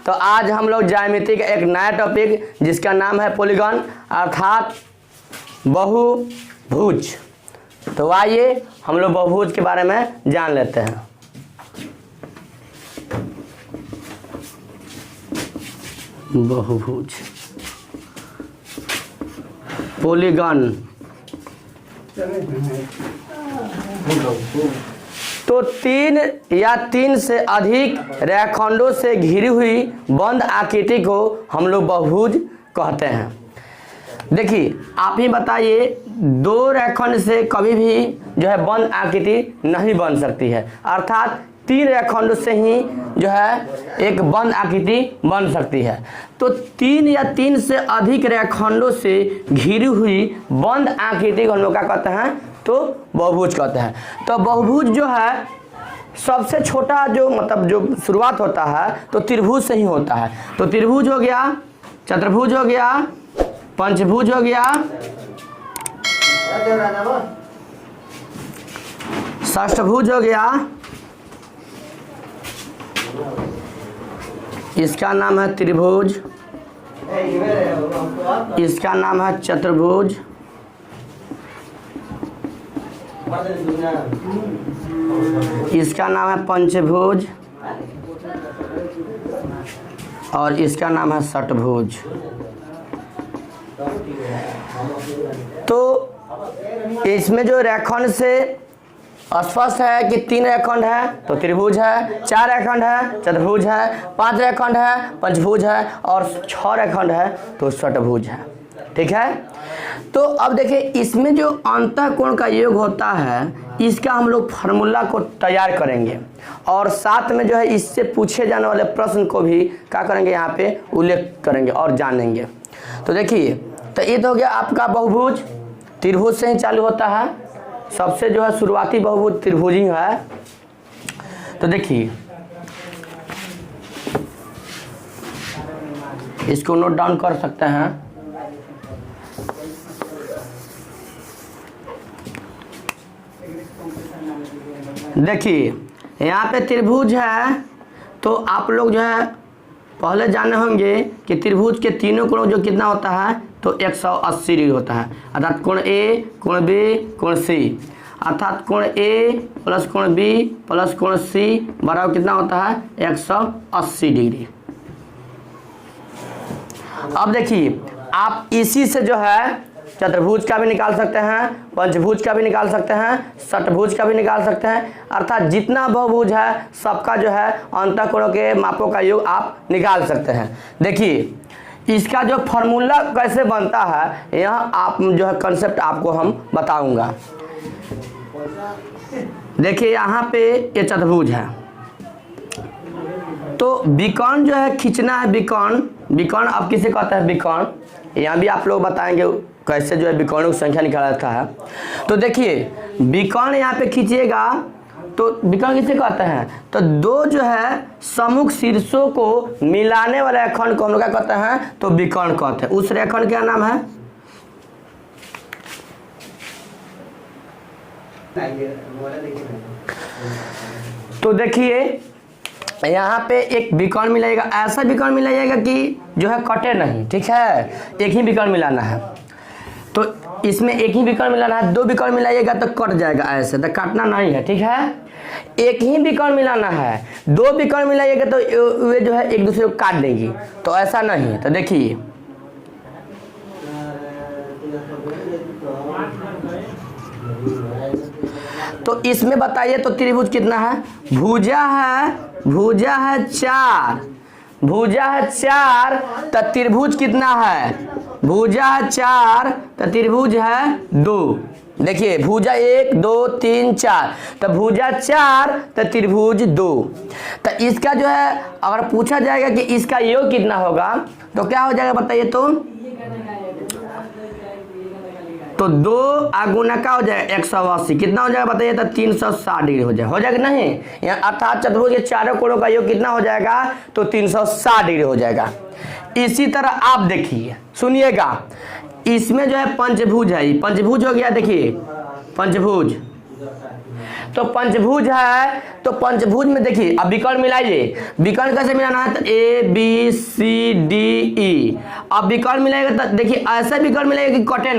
तो आज हम लोग ज्यामिति का एक नया टॉपिक जिसका नाम है पॉलीगॉन अर्थात बहुभुज। तो आइए हम लोग बहुभुज के बारे में जान लेते हैं। बहुभुज पॉलीगॉन तो तीन या तीन से अधिक रेखाखंडों से घिरी हुई बंद आकृति को हम लोग बहुभुज कहते हैं। देखिए आप ही बताइए, दो रेखाखंड से कभी भी जो है बंद आकृति नहीं बन सकती है, अर्थात तीन रेखाखंडों से ही जो है एक बंद आकृति बन सकती है। तो तीन या तीन से अधिक रेखाखंडों से घिरी हुई बंद आकृति को हम लोग क्या कहते हैं, तो बहुभुज कहते हैं। तो बहुभुज जो है सबसे छोटा जो मतलब जो शुरुआत होता है तो त्रिभुज से ही होता है। तो त्रिभुज हो गया, चतुर्भुज हो गया, पंचभुज हो गया, षष्ठभुज हो गया, इसका नाम है त्रिभुज, इसका नाम है चतुर्भुज, इसका नाम है पंचभुज और इसका नाम है षटभुज। तो इसमें जो रेखाखंड से स्पष्ट है कि तीन रेखाखंड है तो त्रिभुज है, चार रेखाखंड है चतुर्भुज है, पांच रेखाखंड है पंचभुज है और छह रेखाखंड है तो षटभुज है। ठीक है। तो अब देखिए इसमें जो अंतःकोण का योग होता है इसका हम लोग फार्मूला को तैयार करेंगे और साथ में जो है इससे पूछे जाने वाले प्रश्न को भी क्या करेंगे, यहाँ पे उल्लेख करेंगे और जानेंगे। तो देखिए, तो ये तो हो गया आपका बहुभुज, त्रिभुज से ही चालू होता है, सबसे जो है शुरुआती बहुभुज त्रिभुज ही है। तो देखिए इसको नोट डाउन कर सकते हैं। देखिए यहाँ पे त्रिभुज है तो आप लोग जो है पहले जाने होंगे कि त्रिभुज के तीनों कोण जो कितना होता है तो 180 डिग्री होता है, अर्थात कोण ए, कोण बी, कोण सी, अर्थात कोण ए प्लस कोण बी प्लस कोण सी बराबर कितना होता है 180 डिग्री। अब देखिए आप इसी से जो है चतुर्भुज का भी निकाल सकते हैं, पंचभुज का भी निकाल सकते हैं, षटभुज का भी निकाल सकते हैं, अर्थात जितना बहुभुज है सबका जो है अंतःकोणों के मापों का योग आप निकाल सकते हैं। देखिए इसका जो फॉर्मूला कैसे बनता है यह आप जो है कंसेप्ट आपको हम बताऊंगा। देखिए यहाँ पे ये चतुर्भुज है तो विकर्ण जो है खींचना है, विकर्ण अब किसे कहते हैं विकर्ण, यहाँ भी आप लोग बताएंगे कैसे जो है विकर्णों की संख्या निकाला जाता है। तो देखिए विकर्ण यहाँ पे खींचिएगा तो विकर्ण किसे कहते हैं, तो दो जो है सम्मुख शीर्षों को मिलाने वाले रेखाखंड को हम लोग क्या कहते हैं, तो विकर्ण कहते हैं। उस रेखाखंड क्या नाम है, तो देखिए यहाँ पे एक विकर्ण मिलाएगा, ऐसा विकर्ण मिलाइएगा कि जो है कटे नहीं। ठीक है, एक ही विकर्ण मिलाना है, तो इसमें एक ही विकर्ण मिलाना है। दो विकर्ण मिलाइएगा तो कट जाएगा, ऐसे तो काटना नहीं है। ठीक है, एक ही विकर्ण मिलाना है, दो विकर्ण मिलाइएगा तो वे जो है एक दूसरे को काट देंगी, तो ऐसा नहीं है। तो देखिए तो इसमें बताइए तो त्रिभुज कितना है, भुजा है चार, भुजा है चार तो त्रिभुज कितना है, भुजा है चार तो त्रिभुज है दो। देखिए भुजा 1 2 3 4 तो भुजा 4 तो त्रिभुज 2। तो इसका जो है अगर पूछा जाएगा कि इसका योग कितना होगा तो क्या हो जाएगा बताइए, तो 2 गुना का हो जाएगा 180, कितना हो जाएगा बताइए, तो 360 डिग्री हो जाएगा नहीं, यहाँ अर्थात चतुर्भुज के चारों कोणों का योग कितना हो जाएगा, तो 360 डिग्री हो जाएगा। इसी तरह आप देखिए सुनिएगा, इसमें जो है पंचभुज है, पंचभुज हो गया। देखिए पंचभुज तो पंचभुज है, तो पंचभुज में देखिए अब विकर्ण मिलाइए। विकर्ण कैसे मिलाना है? तो ABCDE। अब विकर्ण मिलाएगा तो देखिए ऐसा विकर्ण मिलाएगा कि कटे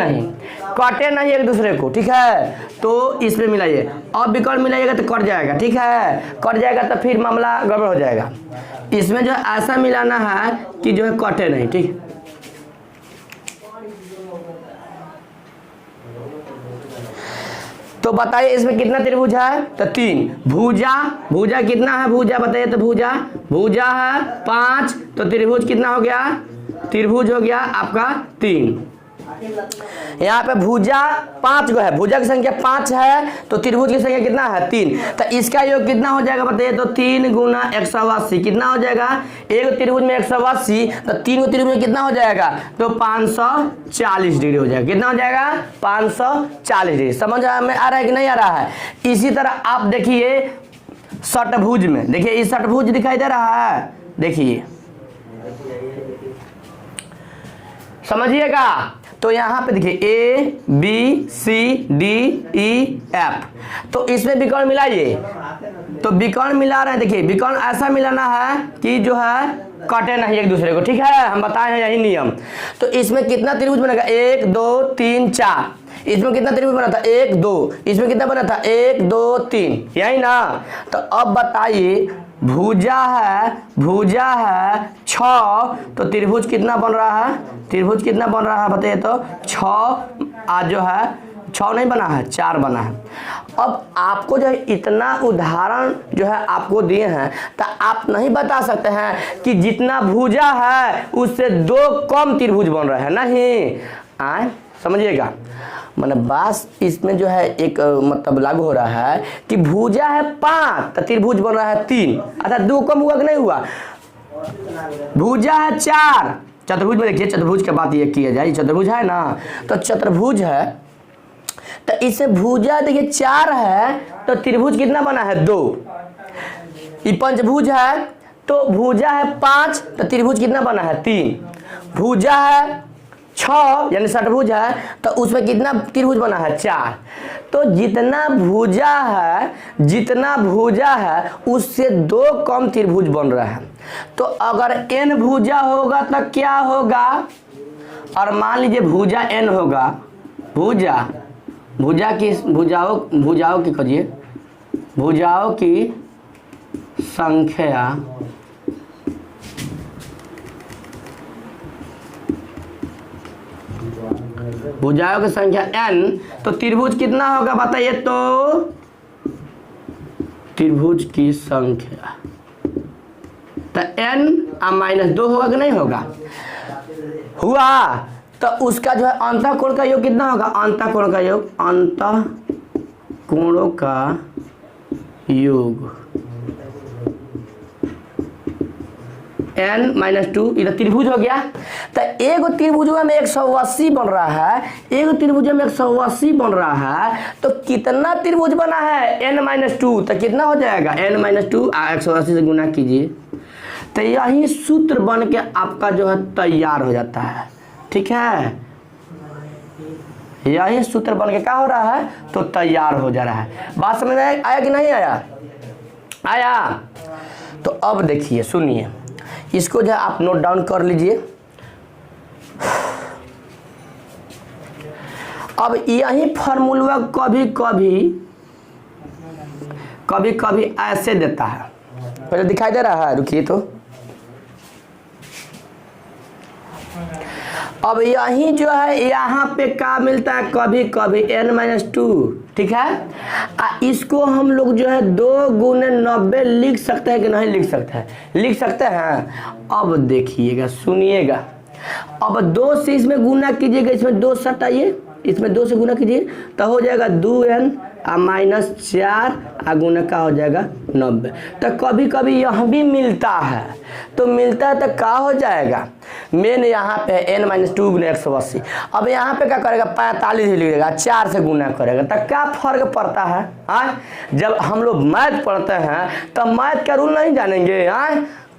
नहीं एक दूसरे को, ठीक है। तो इसमें मिलाइए। अब विकर्ण मिलाइएगा तो कट जाएगा, ठीक है। कट जाएगा तो फिर मामला गड़बड़ हो जाएगा। इसमें जो ऐसा मिलाना है कि जो है कटे नहीं, ठीक। तो बताइए इसमें कितना त्रिभुज है? तो 3। भुजा कितना है? भुजा बताइए। तो भुजा है 5, तो त्रिभुज कितना हो गया? त्रिभुज हो गया आपका 3। यहाँ पे भुजा 5 गो है, भुजा की संख्या 5 है, तो त्रिभुज की संख्या कितना है? 3। तो इसका योग कितना हो जाएगा बताइए? तो 3 गुना 180 कितना हो जाएगा? एक त्रिभुज में 180, तो 3 को त्रिभुज में कितना हो जाएगा? तो 540 डिग्री हो जाएगा। कितना हो जाएगा? 540 डिग्री। समझ में आ रहा है कि नहीं आ रहा है? इसी तरह आप देखिए षटभुज में, देखिए इस षटभुज दिखाई दे रहा है, देखिए समझिएगा। तो यहाँ पे देखिए ABCDEF, तो इसमें विकर्ण मिलाइए। तो विकर्ण मिला रहे हैं, देखिए विकर्ण ऐसा मिलाना है कि जो है कटे नहीं एक दूसरे को, ठीक है। हम बताए हैं यही नियम। तो इसमें कितना त्रिभुज बनेगा? 1 2 3 4। इसमें कितना त्रिभुज बना था? 1 2। इसमें कितना बना था? 1 2 3, यही ना। तो अब बताइए भुजा है 6, तो त्रिभुज कितना बन रहा है? त्रिभुज कितना बन रहा है बताइए? तो 6 आज जो है 6 नहीं बना है, 4 बना है। अब आपको जो है इतना उदाहरण जो है आपको दिए हैं, तो आप नहीं बता सकते हैं कि जितना भुजा है उससे 2 कम त्रिभुज बन रहा है, नहीं। समझिएगा, मतलब बात इसमें जो है एक मतलब लागू हो रहा है कि भुजा है 5 तो त्रिभुज बन रहा है 3, अच्छा 2 कम हुआ कि नहीं हुआ? भुजा है 4, चतुर्भुज में देखिए चतुर्भुज की बात ये किया जाए, चतुर्भुज है ना, तो चतुर्भुज है, तो इससे भुजा देखिए 4 है, तो त्रिभुज कितना बना है? 2। ये पंचभुज है, तो भुजा है 5, तो त्रिभुज कितना बना है? 3। भुजा है 6 यानी षटभुज है, तो उसमें कितना त्रिभुज बना है? 4। तो जितना भुजा है उससे 2 कम त्रिभुज बन रहा है। तो अगर n भुजा होगा तो क्या होगा? और मान लीजिए भुजा n होगा, भुजाओं की करिए, भुजाओं की संख्या भुजाओं की संख्या n, तो त्रिभुज कितना होगा बताइए? तो त्रिभुज की संख्या तो n -2 होगा कि नहीं होगा? हुआ। तो उसका जो है अंतःकोण का योग कितना होगा? अंतःकोण का योग, अंतःकोणों का योग n-2, इधर त्रिभुज हो गया। तो एक त्रिभुज में 180 बन रहा है, एक त्रिभुज में 180 बन रहा है, तो कितना त्रिभुज बना है? n-2, तो कितना हो जाएगा? n-2 180 से गुना कीजिए, तो यही सूत्र बन के आपका जो है तैयार हो जाता है, ठीक है। यही सूत्र बन के क्या हो रहा है? तो तैयार हो जा रहा है। बात समझ में आया कि नहीं आया? तो अब देखिए सुनिए, इसको जो आप नोट डाउन कर लीजिए। अब यही फार्मूला कभी ऐसे देता है, पहले दिखाई दे रहा है, रुकिए। तो अब यही जो है यहाँ पे क्या मिलता है? कभी n-2, ठीक है। इसको हम लोग जो है 2 गुने 90 लिख सकते हैं कि नहीं लिख सकते हैं? लिख सकते हैं। अब देखिएगा, सुनिएगा, अब 2 से इसमें गुना कीजिएगा, इसमें 2 सटाइए, इसमें 2 से गुना कीजिए, तो हो जाएगा 2n -4 गुना का हो जाएगा 90। तो कभी कभी यह भी मिलता है, तो मिलता है तो क्या हो जाएगा? मेन यहाँ पे n-2 गुना 180। अब यहाँ पे क्या करेगा? 45 ही लिखेगा, 4 से गुना करेगा, तो क्या फर्क पड़ता है? जब हम लोग मैथ पढ़ते हैं तो मैथ का रूल नहीं जानेंगे?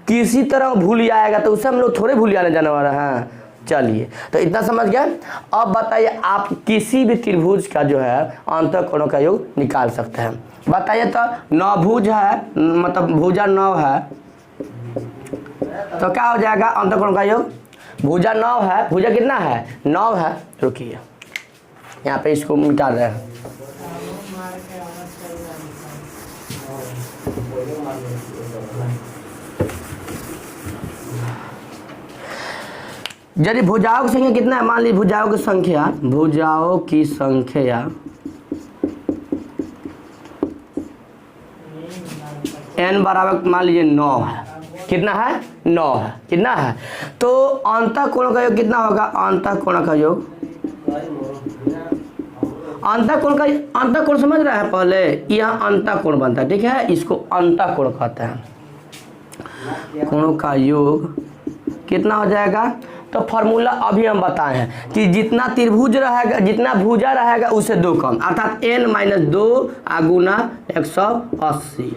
किसी तरह भूल आएगा तो उसे हम लोग थोड़े भूल जाने जाने वाला है। चलिए तो इतना समझ गए। अब बताइए आप किसी भी त्रिभुज का जो है अंतःकोणों का योग निकाल सकते हैं। बताइए तो नवभुज है, मतलब भुजा 9 है, तो क्या हो जाएगा अंतःकोण का योग? भुजा 9 है, भुजा कितना है 9 है। रुकिए यहाँ पे इसको मिटा रहे हैं। यदि भुजाओं की संख्या कितना है, मान लीजिए भुजाओं की संख्या n बराबर मान लीजिए 9 है। कितना है 9 है, कितना है? तो अंतःकोण का योग कितना होगा? अंतःकोण का योग, अंतःकोण समझ रहे हैं पहले, यह अंतःकोण बनता है, ठीक है, इसको अंतःकोण कहते हैं। कोणों का योग कितना हो जाएगा? तो फॉर्मूला अभी हम बताए हैं कि जितना त्रिभुज रहेगा, जितना भुजा रहेगा उससे 2 कम, अर्थात n-2 गुना 180,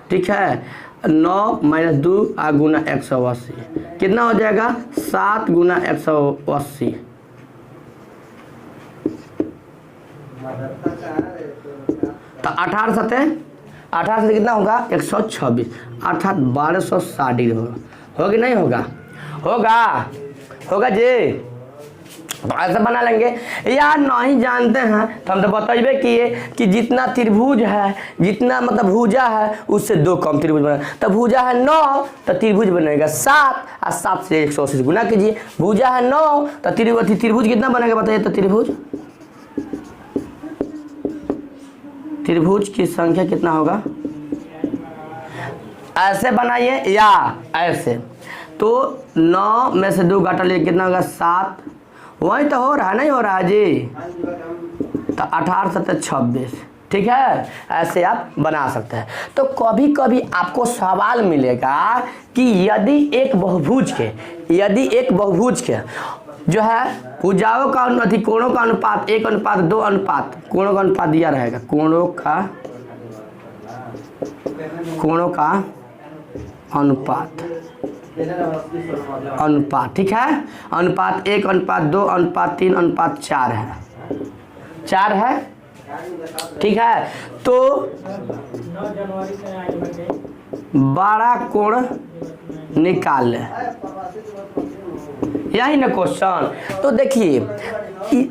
ठीक है। 9 - 2 गुना 180 कितना हो जाएगा? 7 गुना 180, तो 18 से कितना होगा? 126, अर्थात 1260 डिग्री होगा कि नहीं होगा? होगा जी। तो ऐसा बना लेंगे। यार नहीं जानते हैं तो हम तो बताइए कि जितना त्रिभुज है, जितना मतलब भुजा है उससे 2 कम त्रिभुज बना। तो भुजा है 9 तो त्रिभुज बनेगा 7 और 7 से 180 गुना कीजिए। भुजा है 9 तो त्रिभुज कितना बनेगा बताइए? तो त्रिभुज की संख्या कितना होगा? ऐसे बनाइए या ऐसे। तो 9 में से 2 घटा लिए कितना होगा? 7। वही तो हो रहा है, नहीं हो रहा है जी? तो 18 - 7 = 26, ठीक है। ऐसे आप बना सकते हैं। तो कभी कभी आपको सवाल मिलेगा कि यदि एक बहुभुज के जो है भुजाओं का कोणों का अनुपात 1:2 अनुपात, कोणों का अनुपात दिया रहेगा, कोणों का अनुपात, ठीक है। अनुपात 1:2:3:4 है, 4 है, ठीक है। तो बड़ा कोण निकाल ले, यही ना क्वेश्चन। तो देखिए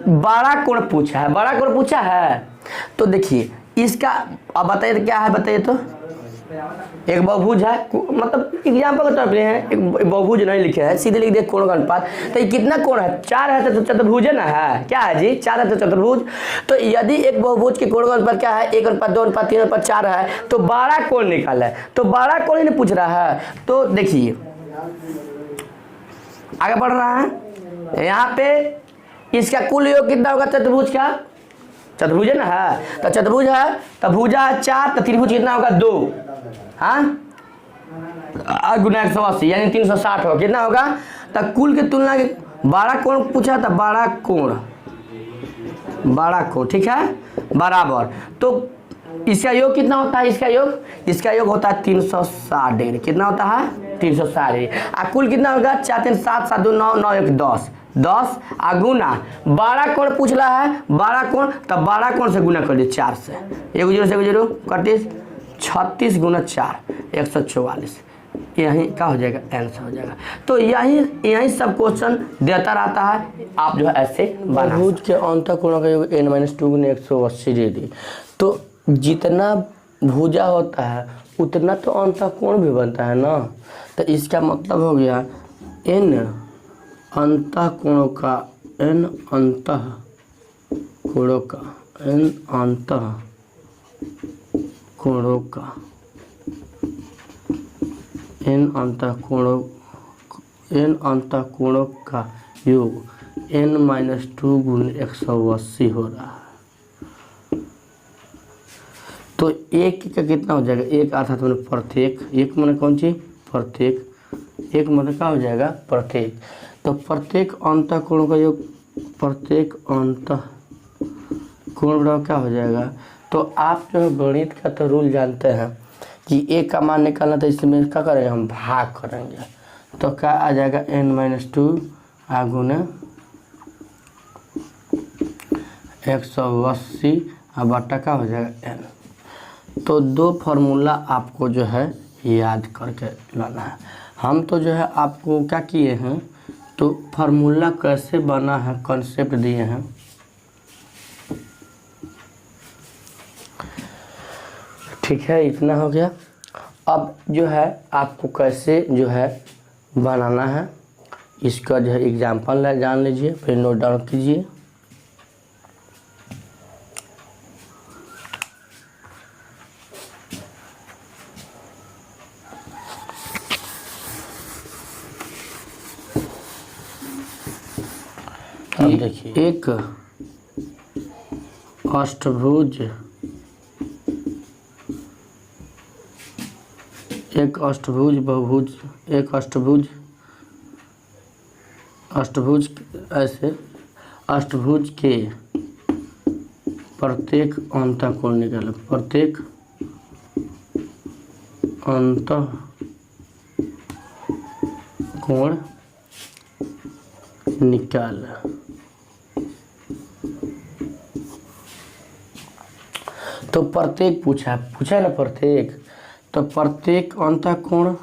बड़ा कोण पूछा है, तो देखिए इसका अब बताइए तो क्या है? बताइए तो एक बहुभुज है, मतलब एग्जाम्पल के तौर पे है, एक बहुभुज नहीं लिखे हैं, सीधे लिख दिए कोण का अनुपात। तो ये कितना कोण है? 4 है तो चतुर्भुज है ना, है क्या है जी? 4 है तो चतुर्भुज। तो यदि एक बहुभुज के कोण का अनुपात क्या है? 1:2:3:4 है, तो बड़ा कोण निकाला है। तो बड़ा कोण ही नहीं पूछ रहा है। तो देखिए आगे बढ़ रहा है, यहाँ पे इसका कुल योग कितना होगा चतुर्भुज का? चतुर्भुज है ना, है तो चतुर्भुज है, तो भुजा है 4 तो त्रिभुज कितना होगा? 2, हाँ, गुना 180 यानी 360 होगा। कितना होगा? तो कुल की तुलना के बड़ा कोण पूछा था, बड़ा कोण, ठीक है, बराबर। तो इसका योग कितना होता है? इसका योग होता है 360 डिग्री। कितना होता है? 360 डिग्री। और कुल कितना होगा? 4 3 7 7 2 9 9 1 10 गुना बड़ा कोण पूछ रहा है, बड़ा कोण, तब बड़ा कोण से गुना कर दिए 4 से, 1 0 से 1 0 31 36 गुना 4 144, यही क्या हो जाएगा? आंसर हो जाएगा। तो यही सब क्वेश्चन देता रहता है, आप जो है ऐसे बहुभुज के अंतःकोणों का योग n-2 गुना 180 डिग्री। तो जितना भुजा होता है उतना तो अंतःकोण भी बनता है ना। तो इसका मतलब हो गया n अंतःकोणों का n अंतःकोणों का योग n-2 गुना 180 हो रहा है। तो एक का कितना हो जाएगा? एक अर्थात मैंने प्रत्येक, एक मैंने कौन चीज? प्रत्येक, एक मतलब क्या हो जाएगा? प्रत्येक। तो प्रत्येक अंतःकोण का योग, प्रत्येक अंतःकोण बराबर क्या हो जाएगा? तो आप जो गणित का तो रूल जानते हैं कि एक का मान निकालना, तो इसमें क्या करेंगे? हम भाग करेंगे। तो क्या आ जाएगा? n-2 गुना 180 और बट्टा का हो जाएगा n। तो दो फार्मूला आपको जो है याद करके लाना है। हम तो जो है आपको क्या किए हैं, तो फार्मूला कैसे बना है कॉन्सेप्ट दिए हैं। ठीक है, इतना हो गया। अब जो है आपको कैसे जो है बनाना है इसका जो है एग्जाम्पल है, जान लीजिए, फिर नोट डाउन कीजिए। अब देखिए, एक अष्टभुज बहुभुज, एक अष्टभुज ऐसे अष्टभुज के प्रत्येक अंतःकोण निकालें, प्रत्येक अंतःकोण निकाल। तो प्रत्येक पूछा है ना, प्रत्येक, तो प्रत्येक अंतःकोण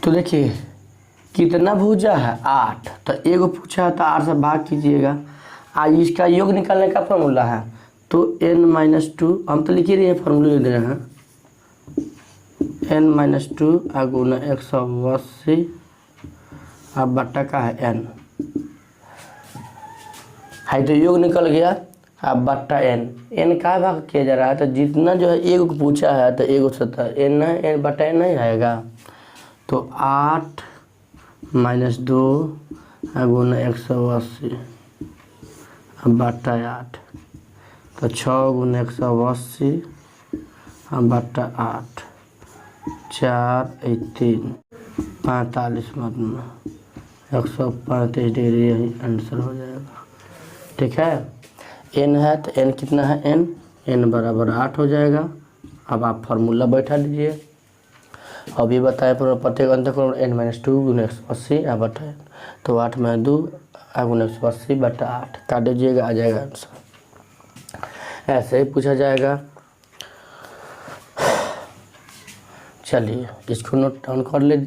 तो देखिए कितना भुजा है 8, तो एगो पूछा है तो 8 से भाग कीजिएगा। आज इसका योग निकालने का फॉर्मूला है तो n-2, हम तो लिख ही रहे हैं, फॉर्मूला लिख रहे हैं, n-2 गुना 180 अब बट्टा का है n है, तो योग निकल गया। अब बट्टा n का भाग किया जा रहा है, तो जितना जो है एगो को पूछा है तो एगो 70 n बट्टा n नहीं आएगा, तो 8 - 2 गुना 180 अब बट्टा 8, तो 6 गुना 180 अब बट्टा 8, 4 3 45 मतलब 135 डिग्री, यही आंसर हो जाएगा। ठीक है, n है तो n कितना है, n बराबर 8 हो जाएगा। अब आप फार्मूला बैठा दीजिए। अभी बताए प्रत्येक अंतःकोण n-2 गुना 180 अब बट्टा, तो 8 - 2 गुना 180 बट्टा 8 काट दीजिएगा, आ जाएगा आंसर। ऐसे ही पूछा जाएगा। चलिए इसको नोट डाउन कर ले।